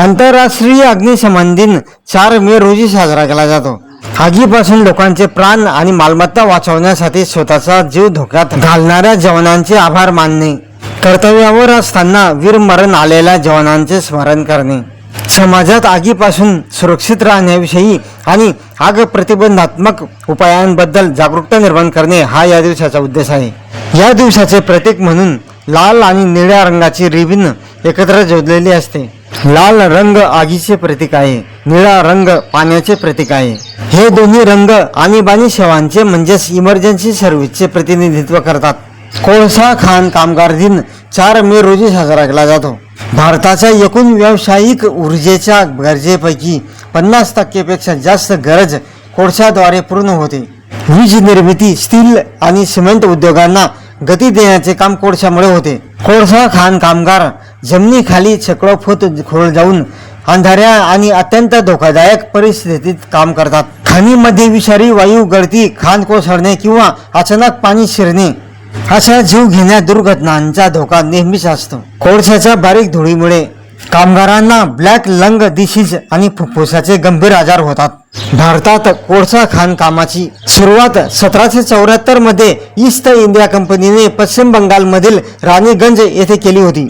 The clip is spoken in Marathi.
आंतरराष्ट्रीय अग्निशमन दिन 4 मे रोजी साजरा केला जातो। आगीपासून लोकांचे प्राण आणि मालमत्ता वाचवण्यासाठी स्वतःचा जीव धोक्यात घालणाऱ्या जवानांचे आभार मानणे, कर्तव्यावर असताना वीरमरण आलेल्या जवानांचे स्मरण करणे, समाजात आगीपासून सुरक्षित राहण्याविषयी आणि आग प्रतिबंधात्मक उपायांबद्दल जागरूकता निर्माण करणे हा या दिवसाचा उद्देश आहे। या दिवसाचे प्रतीक म्हणून लाल आणि निळ्या रंगाची रिबीन एकत्र जोडलेली असते। लाल रंग आगीचे प्रतीक आहे, निळा रंग पाण्याचे प्रतीक आहे। हे दोन्ही रंग आणीबाणी सेवांचे म्हणजेच इमर्जन्सी सर्व्हिसचे प्रतिनिधित्व करतात। कोळसा खाण कामगार दिन 4 मे रोजी साजरा केला जातो। भारताच्या एकूण व्यावसायिक ऊर्जेच्या गरजेपैकी 50% पेक्षा जास्त गरज कोळशाद्वारे पूर्ण होते। वीज निर्मिती, स्टील आणि सिमेंट उद्योगांना गती देण्याचे काम कोळशामुळे होते। कोळसा खाण कामगार जमिनीखाली शेकडो फूट खोल जाऊन अंधाऱ्या आणि अत्यंत धोकादायक परिस्थितीत काम करतात। खाणीमध्ये विषारी वायू गळती, खाण कोसळणे किंवा अचानक पाणी शिरणे अशा जीव घेण्या दुर्घटनांचा धोका नेहमीच असतो। कोळशाच्या बारीक धुळीमुळे कामगारांना ब्लॅक लंग डिसीज आणि फुफ्फुसाचे गंभीर आजार होतात। भारतात कोळसा खाण कामाची सुरुवात 1774 मध्ये ईस्ट इंडिया कंपनीने पश्चिम बंगालमधील राणीगंज येथे केली होती।